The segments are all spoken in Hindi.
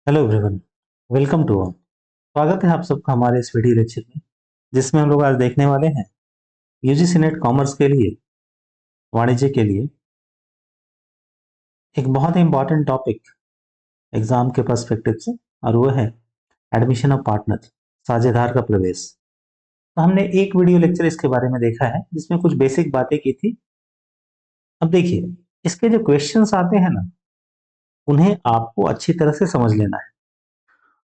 Hello everyone, welcome to all. स्वागत है आप सबका हमारे इस वीडियो लेक्चर में, जिसमें हम लोग आज देखने वाले हैं यूजीसी नेट कॉमर्स के लिए, वाणिज्य के लिए एक बहुत ही इंपॉर्टेंट टॉपिक एग्जाम के पर्सपेक्टिव से, और वो है एडमिशन ऑफ पार्टनर, साझेदार का प्रवेश। तो हमने एक वीडियो लेक्चर इसके बारे में देखा है जिसमें कुछ बेसिक बातें की थी। अब देखिए, इसके जो क्वेश्चंस आते हैं ना, उन्हें आपको अच्छी तरह से समझ लेना है।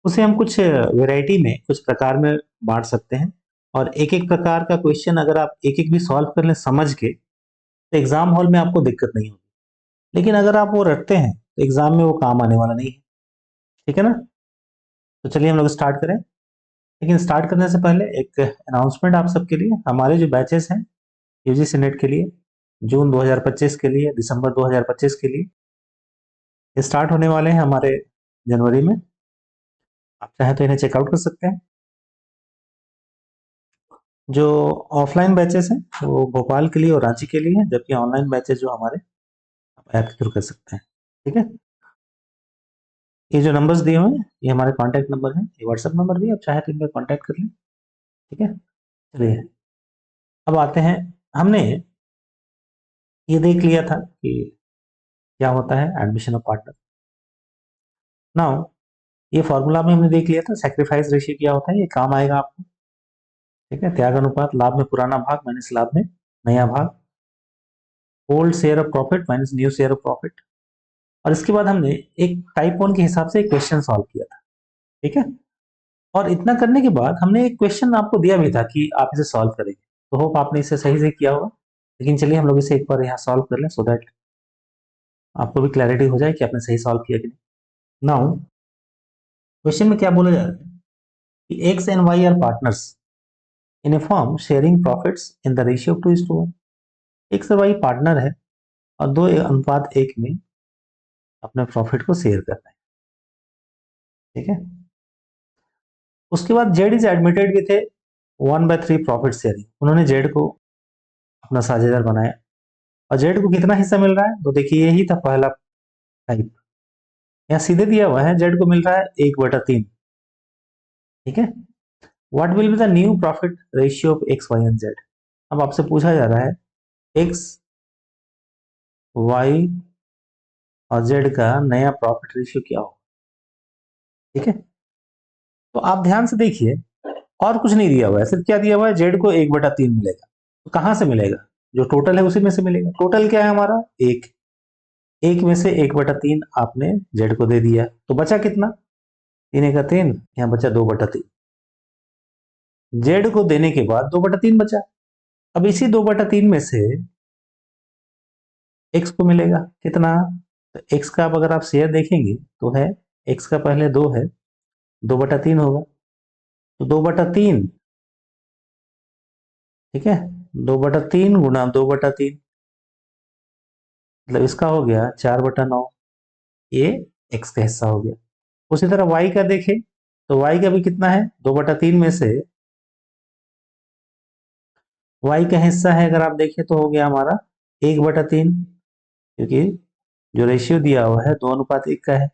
उसे हम कुछ वैरायटी में, कुछ प्रकार में बांट सकते हैं, और एक एक प्रकार का क्वेश्चन अगर आप एक एक भी सॉल्व कर लें समझ के, तो एग्जाम हॉल में आपको दिक्कत नहीं होगी। लेकिन अगर आप वो रटते हैं तो एग्जाम में वो काम आने वाला नहीं है। ठीक है ना? तो चलिए हम लोग स्टार्ट करें। लेकिन स्टार्ट करने से पहले एक अनाउंसमेंट आप सबके लिए। हमारे जो बैचेस हैं यूजीसी नेट के लिए, जून 2025 के लिए, दिसंबर 2025 के लिए, ये स्टार्ट होने वाले हैं हमारे जनवरी में। आप चाहें तो इन्हें चेकआउट कर सकते हैं। जो ऑफलाइन बैचेस हैं वो भोपाल के लिए और रांची के लिए हैं, जबकि ऑनलाइन बैचेस जो हमारे, आप ऐप के थ्रू कर सकते हैं। ठीक है? ये जो नंबर्स दिए हुए हैं ये हमारे कॉन्टैक्ट नंबर हैं, ये व्हाट्सएप नंबर भी है, आप चाहे तो इन पर कॉन्टैक्ट कर लें। ठीक है? चलिए, अब आते हैं। हमने ये देख लिया था कि क्या होता है एडमिशन ऑफ पार्टनर। नाउ, ये फॉर्मूला में हमने देख लिया था सेक्रीफाइस रेशियो क्या होता है, ये काम आएगा आपको। ठीक है? त्याग अनुपात, लाभ में पुराना भाग माइनस लाभ में नया भाग, old share of profit minus new share of profit. और इसके बाद हमने एक टाइप वन के हिसाब से एक क्वेश्चन सॉल्व किया था। ठीक है? और इतना करने के बाद हमने एक क्वेश्चन आपको दिया भी था कि आप इसे सॉल्व करेंगे। तो होप आपने इसे सही से किया होगा। लेकिन चलिए हम लोग इसे एक बार यहाँ सॉल्व कर लें, सो दैट आपको भी क्लैरिटी हो जाए कि आपने सही सॉल्व किया कि नहीं। नाउ, क्वेश्चन में क्या बोला जा रहा है कि X and Y are partners in a firm sharing profits in the ratio of 2:1। X और वाई पार्टनर है और 2:1 में अपने प्रॉफिट को शेयर कर रहे हैं। ठीक है? उसके बाद Z is admitted with A 1/3 profit sharing. उन्होंने जेड को अपना साझेदार बनाया, और जेड को कितना हिस्सा मिल रहा है? तो देखिए, यही था पहला टाइप। यहाँ सीधे दिया हुआ है जेड को मिल रहा है 1/3। ठीक है? What will be the new profit ratio of X Y and Z. अब आपसे पूछा जा रहा है एक्स, वाई और जेड का नया प्रॉफिट रेशियो क्या हो। ठीक है? तो आप ध्यान से देखिए, और कुछ नहीं दिया हुआ है, सिर्फ क्या दिया हुआ है, जेड को 1/3 मिलेगा। तो कहां से मिलेगा? जो टोटल है उसी में से मिलेगा। टोटल क्या है हमारा? एक। एक में से 1/3 आपने जेड को दे दिया, तो बचा कितना? 3 का 3, यहाँ बचा 2/3। जेड को देने के बाद 2/3 बचा। अब इसी 2/3 में से एक्स को मिलेगा कितना? तो एक्स का अब अगर आप शेयर देखेंगे तो है, एक्स का पहले 2 है, 2/3 होगा, तो 2/3। ठीक है? 2/3 गुना 2/3, मतलब इसका हो गया 4/9। ये एक्स का हिस्सा हो गया। उसी तरह वाई का देखें, तो वाई का भी कितना है? 2/3 में से वाई का हिस्सा है अगर आप देखें तो हो गया हमारा 1/3, क्योंकि जो रेशियो दिया हुआ है 2:1 का है।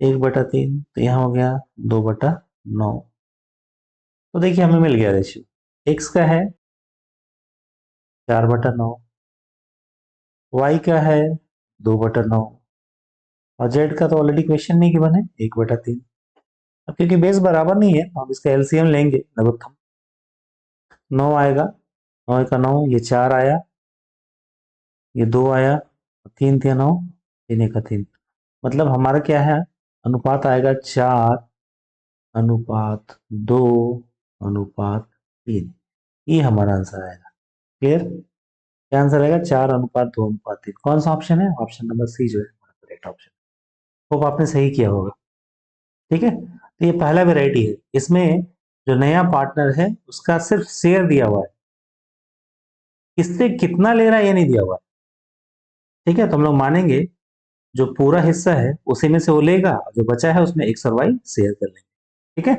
1/3 तो यहाँ हो गया 2/9। तो देखिए हमें मिल गया रेशियो। एक्स का है 4/9, वाई का है 2/9, और जेड का तो ऑलरेडी क्वेश्चन नहीं गिवन है, 1/3। अब क्योंकि बेस बराबर नहीं है तो हम इसका एलसीएम लेंगे, लघुत्तम 9 आएगा। 9 का 9, ये 4 आया, ये 2 आया, 3 3 9, 3 1 3। मतलब हमारा क्या है? अनुपात आएगा 4:2:3। ये हमारा आंसर आएगा। क्लियर? क्या आंसर आएगा? 4:2:3। कौन सा ऑप्शन है? ऑप्शन नंबर सी जो है करेक्ट ऑप्शन। होप आपने सही किया होगा। ठीक है? तो ये पहला वेराइटी है। इसमें जो नया पार्टनर है उसका सिर्फ शेयर दिया हुआ है, किससे कितना ले रहा है ये नहीं दिया हुआ है। ठीक है? तो हम लोग मानेंगे जो पूरा हिस्सा है उसी में से वो लेगा, जो बचा है उसमें एक्स और वाई शेयर कर लेंगे। ठीक है?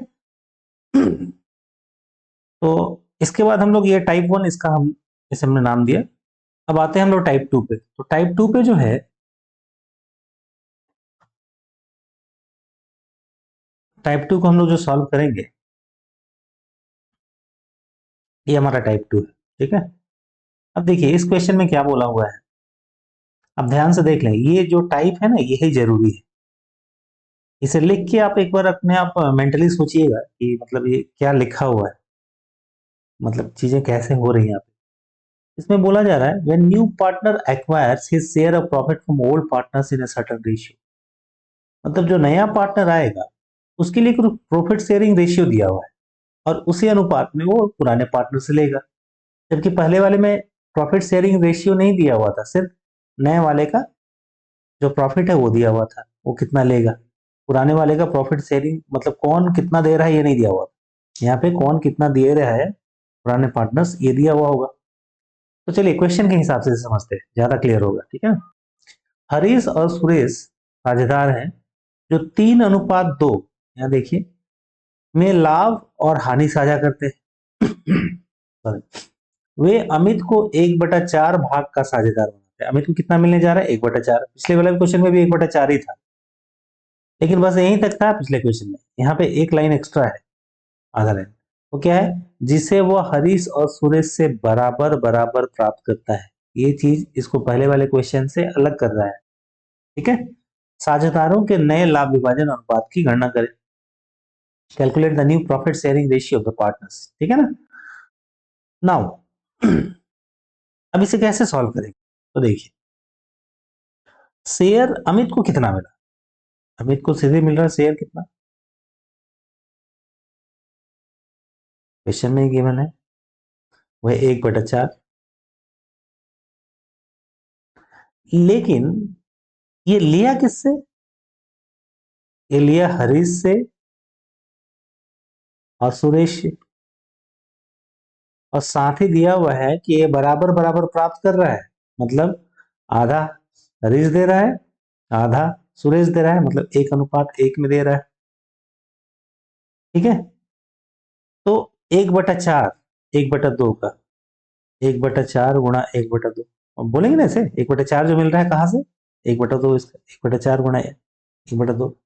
तो इसके बाद हम लोग ये टाइप वन, इसका हम इसे हमने नाम दिया। अब आते हैं हम लोग टाइप टू पे। तो टाइप टू पे जो है, टाइप 2 को हम लोग जो सॉल्व करेंगे, ये हमारा टाइप 2 है। ठीक है, अब देखिए इस क्वेश्चन में क्या बोला हुआ है, अब ध्यान से देख लें, ये जो टाइप है ना यही जरूरी है। इसे लिख के आप एक बार अपने आप मेंटली सोचिएगा कि मतलब ये क्या लिखा हुआ है, मतलब चीजें कैसे हो रही हैं आप। इसमें बोला जा रहा है when new partner acquires his share of profit from old partners in a certain ratio, मतलब जो नया पार्टनर आएगा उसके लिए प्रॉफिट शेयरिंग रेशियो दिया हुआ है और उसी अनुपात में वो पुराने पार्टनर से लेगा। जबकि पहले वाले में प्रॉफिट शेयरिंग रेशियो नहीं दिया हुआ था, सिर्फ नए वाले का जो प्रॉफिट है वो दिया हुआ था, वो कितना लेगा। पुराने वाले का प्रॉफिट शेयरिंग मतलब कौन कितना दे रहा है ये नहीं दिया हुआ था। यहाँ पे कौन कितना दे रहा है पुराने पार्टनर्स ये दिया हुआ होगा। तो चलिए क्वेश्चन के हिसाब से समझते हैं, ज्यादा क्लियर होगा। ठीक है, हरीश और सुरेश साझेदार हैं जो 3:2, यहाँ देखिए, में लाभ और हानि साझा करते हैं। Sorry. वे अमित को 1/4 भाग का साझेदार बनाते हैं। अमित को कितना मिलने जा रहा है? 1/4। पिछले वाले क्वेश्चन में भी 1/4 ही था, लेकिन बस यहीं तक था पिछले क्वेश्चन में। यहाँ पे एक लाइन एक्स्ट्रा है, आधा लाइन। वो क्या है? जिसे वह हरीश और सुरेश से बराबर बराबर प्राप्त करता है। ये चीज इसको पहले वाले क्वेश्चन से अलग कर रहा है। ठीक है, साझेदारों के नए लाभ विभाजन अनुपात की गणना करें। Calculate the new profit sharing ratio of the partners. ठीक है ना। नाउ अब इसे कैसे सॉल्व करेंगे? तो देखिए, शेयर अमित को कितना मिला? अमित को सीधे मिल रहा है शेयर कितना, क्वेश्चन में ही गिवन है, वह 1/4। लेकिन ये लिया किससे? ये लिया हरीश से और सुरेश से, और साथ ही दिया हुआ है कि ये बराबर बराबर प्राप्त कर रहा है, मतलब आधा हरीश दे रहा है, आधा सुरेश दे रहा है, मतलब 1:1 में दे रहा है। ठीक है, तो 1/4, 1/2 का 1/4 गुणा 1/2, बोलेंगे ना इसे 1/4 जो मिल रहा है कहां से? 1/2, इसका 1/4 गुणा 1/2।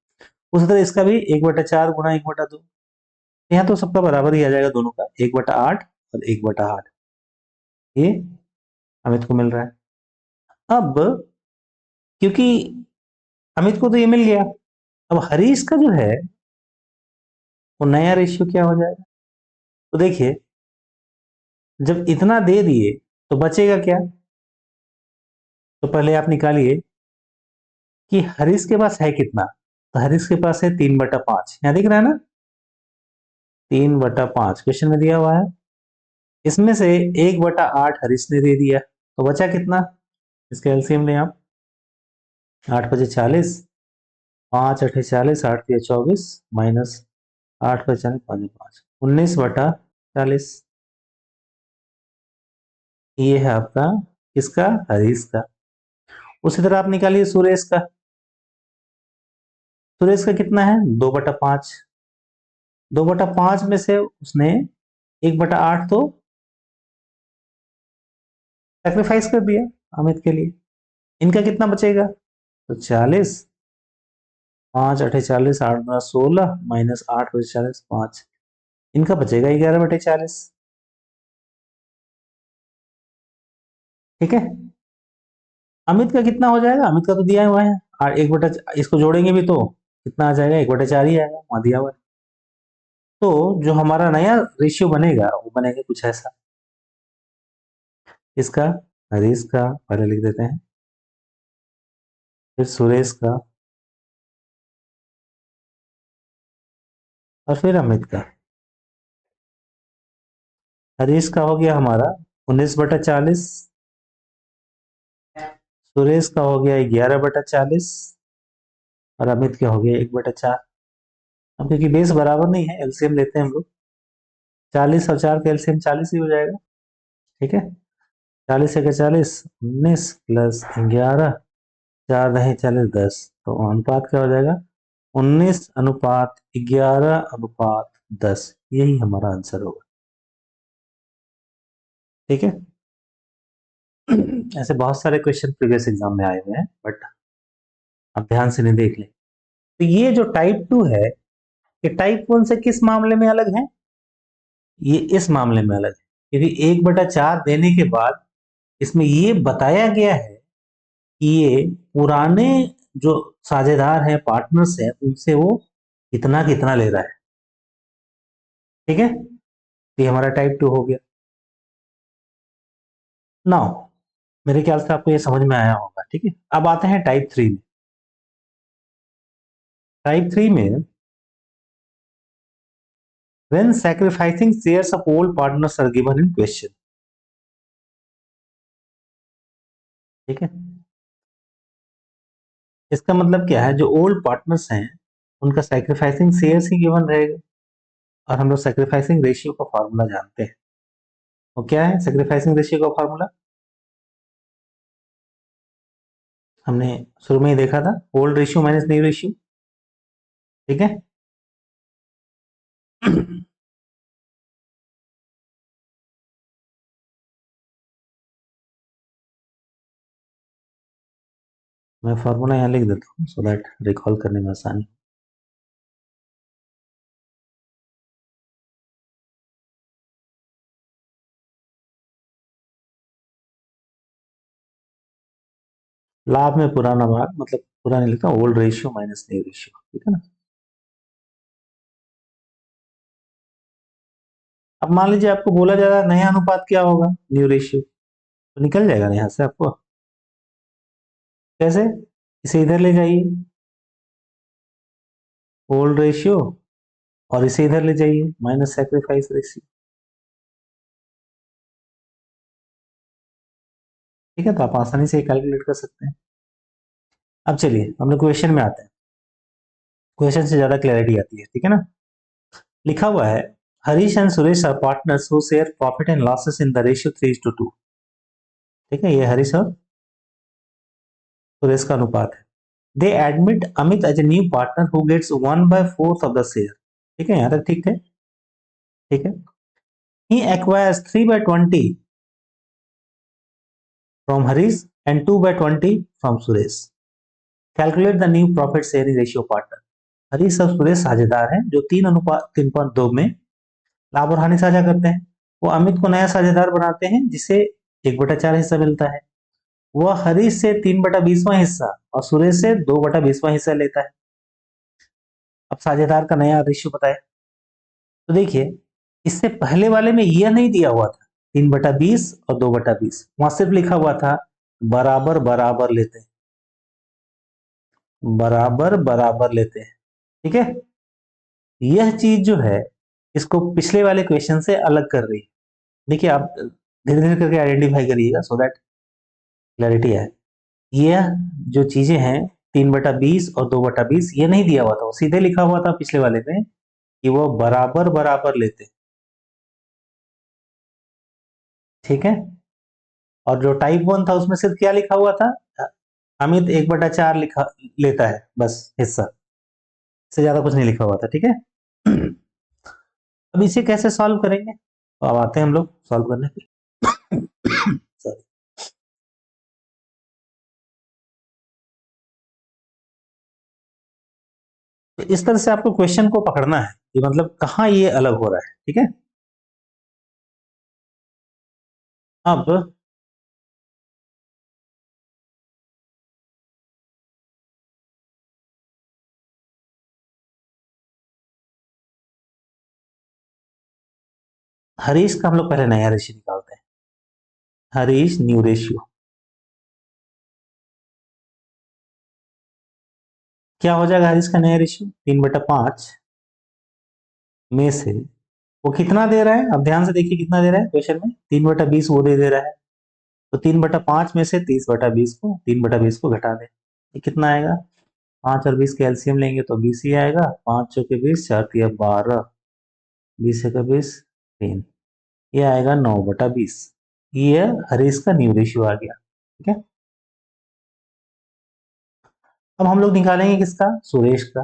उसी तरह इसका भी 1/4 गुणा 1/2। यहाँ तो सबका बराबर ही आ जाएगा, दोनों का 1/8 और 1/8, ये अमित को मिल रहा है। अब क्योंकि अमित को तो ये मिल गया, अब हरीश का जो है वो नया रेशियो क्या हो जाएगा? तो देखिए, जब इतना दे दिए तो बचेगा क्या? तो पहले आप निकालिए कि हरीश के पास है कितना। तो हरीश के पास है 3/5, यहाँ दिख रहा है ना, 3/5 क्वेश्चन में दिया हुआ है। इसमें से 1/8 हरीश ने दे दिया, तो बचा कितना? इसका एलसीएम लें आप, 8×5=40, 5×8=40, 8×3=24, माइनस 8×5=40, 5×5 19/40। ये है आपका किसका? हरीश का। उसी तरह आप निकालिए सुरेश का। सुरेश का कितना है? 2/5। 2/5 में से उसने 1/8 तो सेक्रीफाइस कर दिया अमित के लिए। इनका कितना बचेगा? तो 40, 5×8=40, 8×2=16, माइनस 8×40, 5। इनका बचेगा 11/40। ठीक है, अमित का कितना हो जाएगा? अमित का तो दिया हुआ है, और 1/, इसको जोड़ेंगे भी तो कितना आ जाएगा? 1/4 ही आएगा, वहां दिया हुआ है। तो जो हमारा नया रेशियो बनेगा वो बनेगा कुछ ऐसा। इसका, हरीश का पहले लिख देते हैं, फिर सुरेश का, और फिर अमित का। हरीश का हो गया हमारा 19/40, सुरेश का हो गया 11/40, और अमित का हो गया 1/4। अब क्योंकि बेस बराबर नहीं है, एलसीएम लेते हैं हम लोग। 40 और 4 का एलसीएम 40 ही हो जाएगा। ठीक है, 40×40 19 प्लस 11, 4 नहीं 40 10, तो अनुपात क्या हो जाएगा? 19:11:10, यही हमारा आंसर होगा। ठीक है, ऐसे बहुत सारे क्वेश्चन प्रीवियस एग्जाम में आए हुए हैं, बट आप ध्यान से नहीं देख लें। तो ये जो टाइप 2 है कि टाइप 1 से किस मामले में अलग है, ये इस मामले में अलग है, क्योंकि 1/4 देने के बाद इसमें ये बताया गया है कि ये पुराने जो साझेदार हैं, पार्टनर्स हैं, उनसे वो कितना कितना ले रहा है। ठीक है, तो ये हमारा टाइप 2 हो गया। नाउ मेरे ख्याल से आपको ये समझ में आया होगा। ठीक है, अब आते हैं टाइप 3 में। टाइप 3 में when sacrificing shares of old partners are given in question। ठीक है, इसका मतलब क्या है, जो ओल्ड पार्टनर्स हैं उनका सैक्रिफाइसिंग शेयर्स ही गिवन रहेगा। और हम लोग सैक्रिफाइसिंग रेशियो का फॉर्मूला जानते हैं। वो क्या है सैक्रिफाइसिंग रेशियो का फॉर्मूला? हमने शुरू में ही देखा था, old ratio minus new ratio. ठीक है, मैं फॉर्मूला यहाँ लिख देता हूँ सो दैट रिकॉल करने में आसानी। लाभ में पुराना भाग, मतलब पुराना लिखता हूँ, old ratio minus new ratio. ठीक है ना। अब मान लीजिए आपको बोला जा रहा है नया अनुपात क्या होगा, न्यू रेशियो, तो निकल जाएगा ना यहाँ से आपको। कैसे? इसे इधर ले जाइए, ओल्ड रेशियो, और इसे इधर ले जाइए, माइनस सैक्रिफाइस रेशियो। ठीक है, तो आप आसानी से कैलकुलेट कर सकते हैं। अब चलिए हम लोग क्वेश्चन में आते हैं। क्वेश्चन से ज्यादा क्लैरिटी आती है। ठीक है ना। लिखा हुआ है Harish and Suresh are partners who share profit and losses in the ratio 3:2। ठीक है, ये हरीश और सुरेश का अनुपात है। They admit Amit as a new partner who gets 1/4 of the share. ठीक है, यहां तक ठीक है। ठीक है, he acquires 3/20 from Harish and 2/20 from Suresh. Calculate the new profit sharing ratio partner. Harish और सुरेश साझेदार हैं जो 3:3.2 में लाभ और हानि साझा करते हैं। वो अमित को नया साझेदार बनाते हैं जिसे 1/4 हिस्सा मिलता है। वह हरीश से 3/20वां हिस्सा और सुरेश से 2/20वां हिस्सा लेता है। अब साझेदार का नया रेशियो बताए। तो देखिए, इससे पहले वाले में यह नहीं दिया हुआ था 3/20 और 2/20, वहां सिर्फ लिखा हुआ था बराबर बराबर लेते हैं, बराबर बराबर लेते हैं। ठीक है, यह चीज जो है इसको पिछले वाले क्वेश्चन से अलग कर रही है। देखिए, आप धीरे धीरे करके आइडेंटिफाई करिएगा सो दैट क्लैरिटी है। यह जो चीजें हैं 3/20 और 2/20, ये नहीं दिया हुआ था, वो सीधे लिखा हुआ था पिछले वाले में कि वो बराबर बराबर लेते हैं। ठीक है, और जो टाइप 1 था उसमें सिर्फ क्या लिखा हुआ था, अमित 1/4 लिखा लेता है बस हिस्सा, इससे ज्यादा कुछ नहीं लिखा हुआ था। ठीक है, अब इसे कैसे सॉल्व करेंगे, तो अब आते हैं हम लोग सॉल्व करने पे। सॉरी, तो इस तरह से आपको क्वेश्चन को पकड़ना है कि मतलब कहाँ ये अलग हो रहा है। ठीक है, अब हरीश का हम लोग पहले नया रेशियो निकालते हैं। हरीश न्यू रेशियो क्या हो जाएगा, हरीश का नया रेशियो 3/5 में से वो कितना दे रहा है, अब ध्यान से देखिए कितना दे रहा है क्वेश्चन में, 3/20 वो दे रहा है। तो 3/5 में से 30/20 को 3/20 को घटा दें, ये कितना आएगा, 5 और 20 के एलसीएम लेंगे तो 20 ही आएगा। 5 चौके 20, 4 तिया 12, 20 का 20, 3, ये आएगा 9/20। ये हरीश का न्यू रेशियो आ गया। ठीक है, अब हम लोग निकालेंगे किसका, सुरेश का।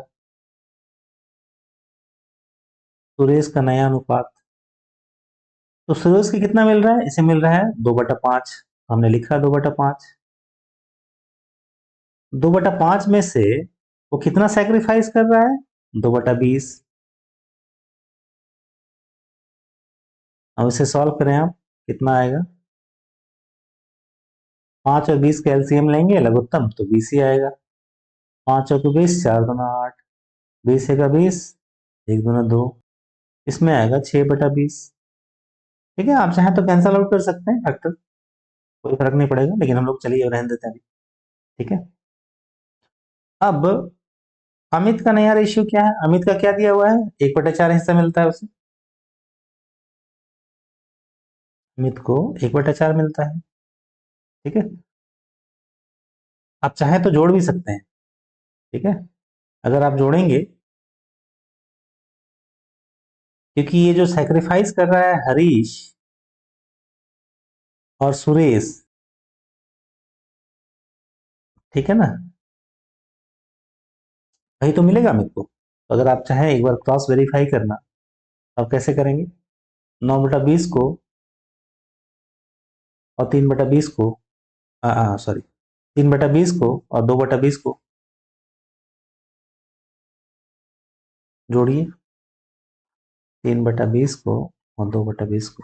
सुरेश का नया अनुपात, तो सुरेश की कितना मिल रहा है, इसे मिल रहा है 2/5, हमने लिखा 2/5। 2/5 में से वो कितना सैक्रिफाइस कर रहा है, 2/20। अब इसे सॉल्व करें आप, कितना आएगा? 5 और 20 का एलसीएम लेंगे लघुत्तम, तो 20 ही आएगा। 5 और 20, 4 दूना 8, 20 का 20, 1 दूना 2, इसमें आएगा 6/20। ठीक है, आप चाहें तो कैंसल आउट कर सकते हैं फैक्टर, कोई फर्क नहीं पड़ेगा, लेकिन हम लोग चलिए रहने देते हैं अभी। ठीक है, अब अमित का नया रेशियो क्या है? अमित का क्या दिया हुआ है? 1/4 हिस्सा मिलता है उसे। अमित को 1/4 मिलता है। ठीक है, आप चाहें तो जोड़ भी सकते हैं। ठीक है, अगर आप जोड़ेंगे, क्योंकि ये जो सैक्रिफाइस कर रहा है हरीश और सुरेश, ठीक है ना, वही तो मिलेगा अमित को। तो अगर आप चाहें एक बार क्रॉस वेरीफाई करना, तो आप कैसे करेंगे? 9/20 को और 3/20 को, सॉरी, 3/20 को और 2/20 को जोड़िए। 3/20 को और 2/20 को,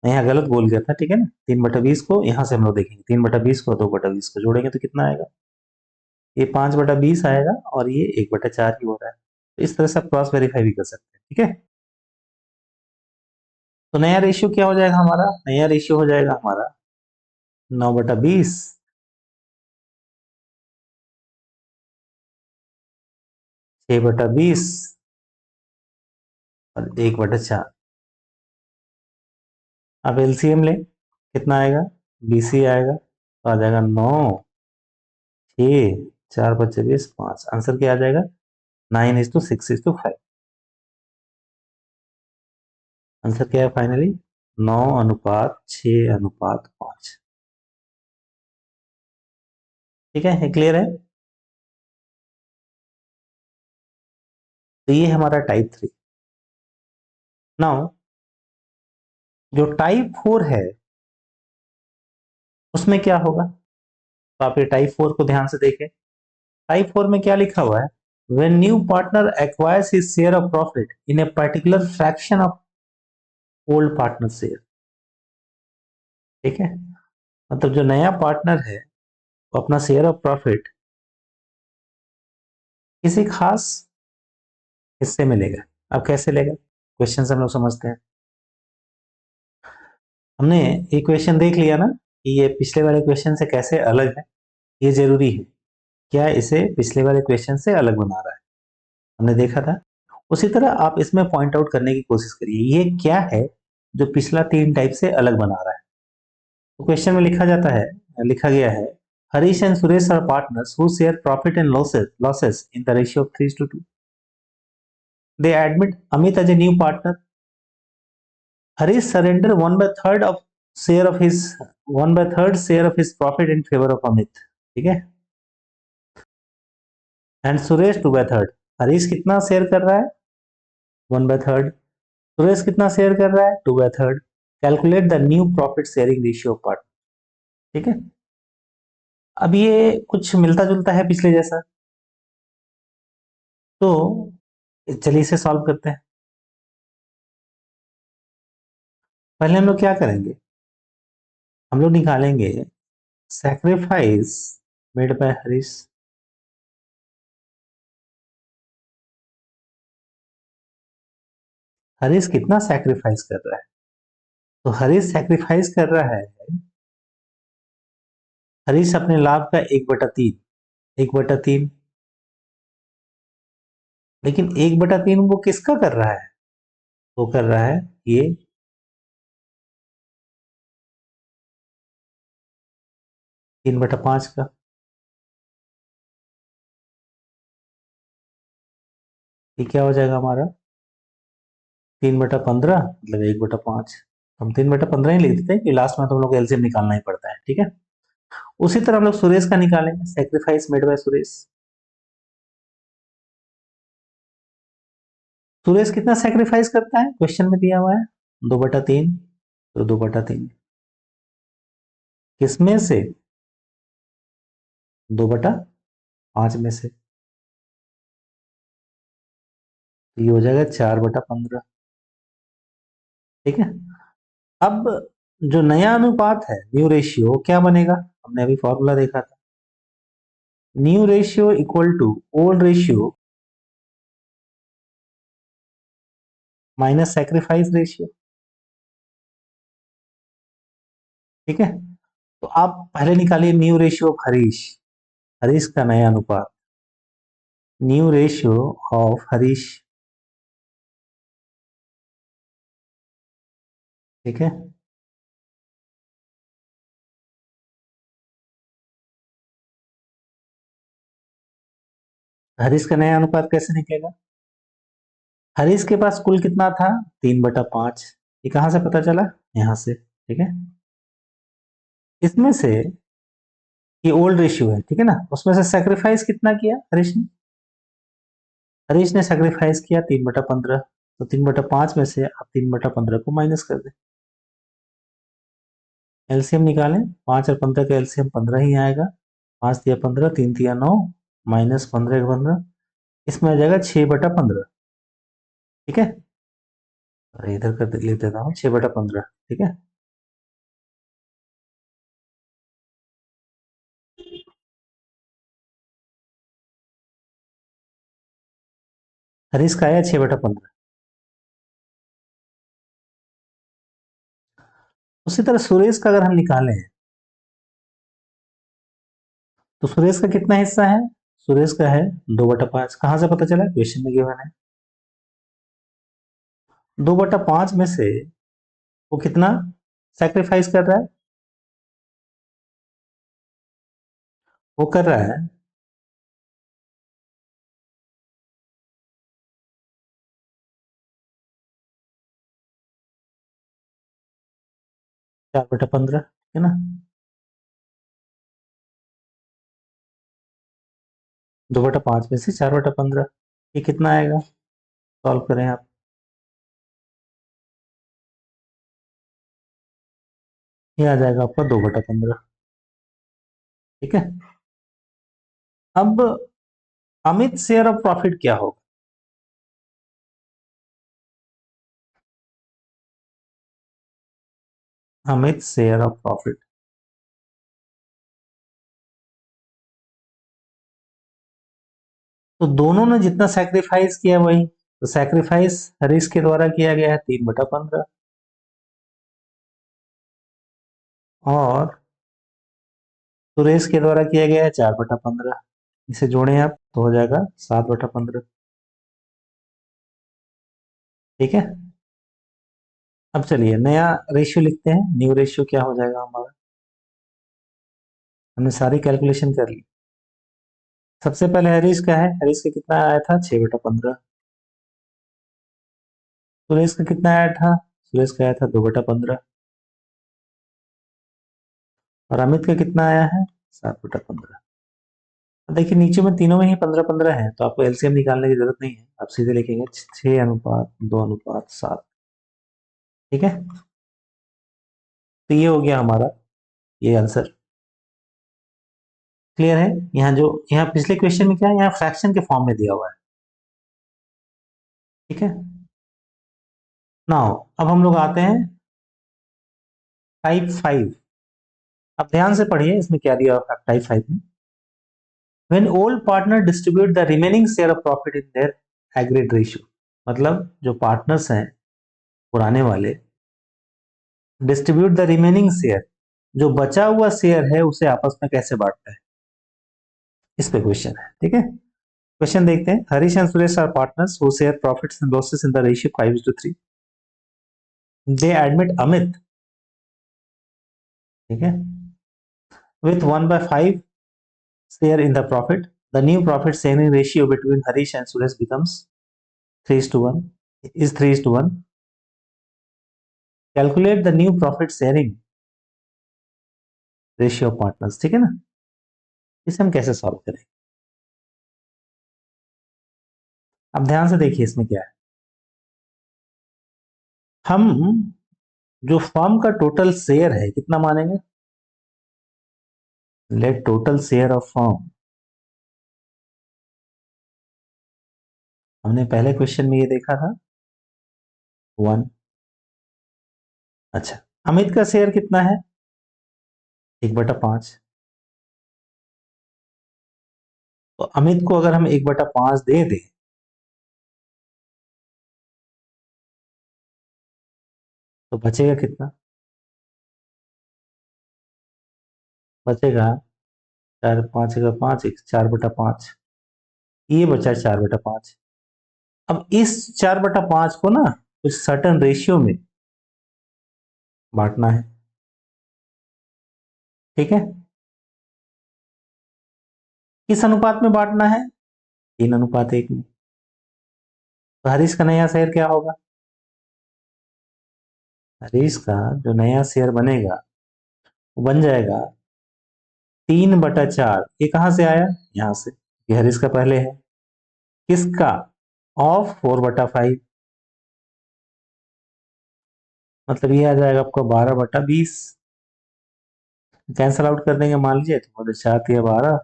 मैं यहाँ गलत बोल गया था, ठीक है ना। 3/20 को यहाँ से हम लोग देखेंगे, 3/20 को और 2/20 को जोड़ेंगे तो कितना आएगा? ये 5/20 आएगा और ये 1/4 ही हो रहा है। तो इस तरह से आप क्रॉस वेरीफाई भी कर सकते हैं। ठीक है, तो नया रेशियो क्या हो जाएगा हमारा? नया रेशियो हो जाएगा हमारा 9/20, 6/20 और 1/4। अब एलसीएम ले, कितना आएगा? 20 ही आएगा, तो आ जाएगा 9, 6, 4 × 5 = 5। आंसर क्या आ जाएगा? 9:6:5। आंसर क्या है फाइनली? 9:6:5। ठीक है, क्लियर है? तो ये हमारा टाइप 3। नाउ जो टाइप 4 है, उसमें क्या होगा? तो आप ये टाइप 4 को ध्यान से देखें। टाइप 4 में क्या लिखा हुआ है? When new partner acquires his share of profit in a particular fraction of old partner share। ठीक है, मतलब जो नया पार्टनर है वो अपना शेयर ऑफ प्रॉफिट किसी खास हिस्से में लेगा। अब कैसे लेगा? क्वेश्चन से हम लोग समझते हैं। हमने ये क्वेश्चन देख लिया ना कि ये पिछले वाले क्वेश्चन से कैसे अलग है, ये जरूरी है। क्या इसे पिछले वाले क्वेश्चन से अलग बना रहा है, हमने देखा था। उसी तरह आप इसमें पॉइंट आउट करने की कोशिश करिए, ये क्या है जो पिछला 3 टाइप से अलग बना रहा है। तो क्वेश्चन में लिखा गया है, Harish and Suresh are partners who share profit and losses in the ratio of 3:2। They admit Amit as a new partner. Harish surrender 1/3 of share of his 1/3 share of his profit in favor of Amit। ठीक है, एंड सुरेश 2/3। हरीश कितना शेयर कर रहा है? 1/3। सुरेश कितना शेयर कर रहा है? 2/3। Calculate the new profit sharing ratio part. ठीक है, अब ये कुछ मिलता जुलता है पिछले जैसा, तो चलिए इसे सॉल्व करते हैं। पहले हम लोग क्या करेंगे? हम लोग निकालेंगे sacrifice made by Harish. Harish कितना सैक्रिफाइस कर रहा है? तो हरीश सैक्रिफाइस कर रहा है, हरीश अपने लाभ का 1/3, 1/3। लेकिन 1/3 वो किसका कर रहा है? वो कर रहा है ये 3/5 का। ये क्या हो जाएगा हमारा? 3/15 मतलब 1/5। हम 3/15 ही लिख देते हैं कि लास्ट में तो हम लोग को एलसीएम निकालना ही पड़ता है। ठीक है, उसी तरह हम लोग सुरेश का निकालेंगे, sacrifice made by Suresh. Suresh कितना सेक्रीफाइस करता है? क्वेश्चन में दिया हुआ है 2/3। तो 2/3 किसमें से? 2/5 में से। तो ये हो जाएगा 4/15। ठीक है। अब जो नया अनुपात है न्यू रेशियो क्या बनेगा, हमने अभी फॉर्मूला देखा था, new ratio equal to old ratio minus sacrifice ratio. ठीक है, तो आप पहले निकालिए new ratio of Harish, Harish का नया अनुपात, न्यू रेशियो ऑफ हरीश। ठीक है, हरीश का नया अनुपात कैसे निकलेगा, हरीश के पास कुल कितना था, 3/5। ये कहां से पता चला, यहां से। ठीक है, इसमें से ये ओल्ड रेशियो है, ठीक है ना, उसमें से सेक्रीफाइस कितना किया हरीश ने, हरीश ने सेक्रीफाइस किया 3/15, तो 3/5 में से आप 3/15 को माइनस कर दें, एलसीएम निकालें, 5 और 15 का एलसीएम 15 ही आएगा, 5 × 15 3 × 9 माइनस 15 × 15, इसमें आ जाएगा 6/15। ठीक है, इधर कर लिख देता हूँ 6/15। ठीक है, हरीश का आया 6/15। उसी तरह सुरेश का अगर हम निकालें, तो सुरेश का कितना हिस्सा है, सुरेश का है 2/5। कहां से पता चला, क्वेश्चन में गिवन है। 2/5 में से वो कितना सेक्रीफाइस कर रहा है, वो कर रहा है 4/15। ठीक है ना, 2/5 में से 4/15, ये कितना आएगा, सॉल्व करें आप, ये आ जाएगा आपका 2/15। ठीक है, अब अमित शेयर ऑफ प्रॉफिट क्या होगा, अमित शेयर ऑफ प्रॉफिट, तो दोनों ने जितना सैक्रिफाइस किया वही, तो सैक्रिफाइस हरीश के द्वारा किया गया है 3/15, और सुरेश के द्वारा किया गया है 4/15। इसे जोड़ें आप तो हो जाएगा 7/15। ठीक है, अब चलिए नया रेशियो लिखते हैं, न्यू रेशियो क्या हो जाएगा हमारा, हमने सारी कैलकुलेशन कर ली। सबसे पहले हरीश का है, हरीश का कितना आया था 6/15, सुरेश का कितना आया था, सुरेश का आया था 2/15, और अमित का कितना आया है 7/15। देखिए नीचे में तीनों में ही 15-15 है, तो आपको एलसीएम निकालने की जरूरत नहीं है, आप सीधे लिखेंगे 6:2:7। ठीक है, तो ये हो गया हमारा ये आंसर। क्लियर है, यहाँ जो यहाँ पिछले क्वेश्चन में क्या है, यहाँ फ्रैक्शन के फॉर्म में दिया हुआ है। ठीक है, नाउ अब हम लोग आते हैं टाइप 5। अब ध्यान से पढ़िए इसमें क्या दिया हुआ है टाइप 5 में, when all partner distribute the remaining share of profit in their aggregate ratio, मतलब जो पार्टनर्स हैं पुराने वाले, डिस्ट्रीब्यूट द रिमेनिंग शेयर, जो बचा हुआ शेयर है उसे आपस में कैसे बांटता है, इस पे क्वेश्चन है। ठीक है, क्वेश्चन देखते हैं, Harish and Suresh are partners who share profits and losses in the ratio 5:3। They admit Amit, ठीक है, with 1/5 share in the profit. The new profit sharing ratio between Harish and Suresh becomes 3:1. Is 3:1. Calculate the new profit sharing ratio of partners. ठीक है ना, इसे हम कैसे सॉल्व करें, अब ध्यान से देखिए इसमें क्या है, हम जो फर्म का टोटल शेयर है कितना मानेंगे, let total share of firm, हमने पहले क्वेश्चन में ये देखा था 1, अच्छा, अमित का शेयर कितना है? 1/5। तो अमित को अगर हम 1/5 दे दें तो बचेगा कितना? बचेगा 4, 5 का 5, 4/5। ये बचा 4/5। अब इस 4/5 को ना कुछ सर्टन रेशियो में बांटना है। ठीक है, किस अनुपात में बांटना है? 3:1 में। तो हरीश का नया शेयर क्या होगा? हरीश का जो नया शेयर बनेगा वो बन जाएगा 3/4। ये कहां से आया? यहां से, ये हरीश का पहले है। किसका? ऑफ 4/5। मतलब ये आ जाएगा आपको 12/20। कैंसल आउट कर देंगे, मान लीजिए तो 4 × 12,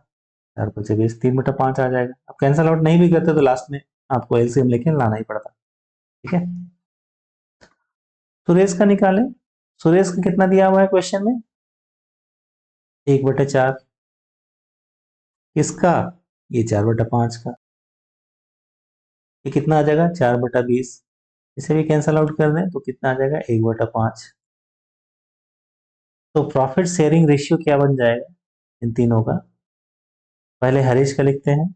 4×5 3/5 आ जाएगा। अब कैंसल आउट नहीं भी करते तो लास्ट में आपको एलसीएम लेके लाना ही पड़ता। ठीक है, सुरेश का निकालें। सुरेश का कितना दिया हुआ है क्वेश्चन में? 1/4। किसका? ये 4/5 का। ये कितना आ जाएगा? 4/20। इसे भी कैंसल आउट कर दें तो कितना आ जाएगा? 1/5। तो प्रॉफिट शेयरिंग रेशियो क्या बन जाएगा इन तीनों का? पहले हरीश का लिखते हैं,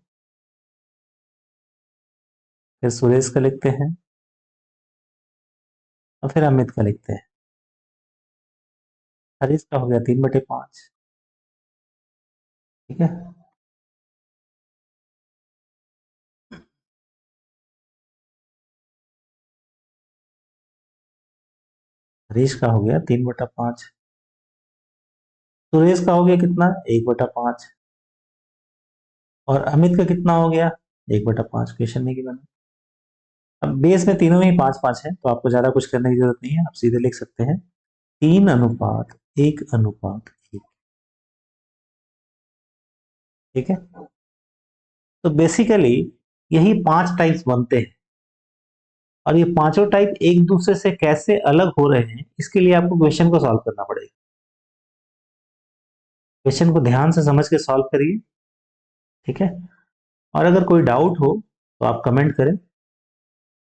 फिर सुरेश का लिखते हैं, और फिर अमित का लिखते हैं। हरीश का हो गया 3/5। ठीक है, हरीश का हो गया 3/5। सुरेश का हो गया कितना? 1/5। और अमित का कितना हो गया? 1/5। क्वेश्चन में गिवन है। अब बेस में तीनों में ही 5-5 है, तो आपको ज्यादा कुछ करने की जरूरत नहीं है, आप सीधे लिख सकते हैं 3:1:1। ठीक है, तो बेसिकली यही 5 टाइप्स बनते हैं, और ये पांचों टाइप एक दूसरे से कैसे अलग हो रहे हैं इसके लिए आपको क्वेश्चन को सॉल्व करना पड़ेगा। क्वेश्चन को ध्यान से समझ के सॉल्व करिए। ठीक है, और अगर कोई डाउट हो तो आप कमेंट करें,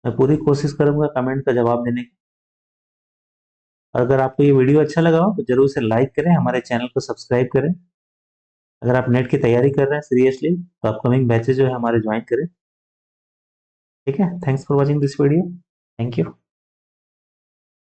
मैं पूरी कोशिश करूंगा कमेंट का जवाब देने की। और अगर आपको ये वीडियो अच्छा लगा हो तो जरूर से लाइक करें, हमारे चैनल को सब्सक्राइब करें। अगर आप नेट की तैयारी कर रहे हैं सीरियसली तो अपकमिंग बैचेज जो है हमारे ज्वाइन करें। ठीक है, thanks for watching this video. Thank you.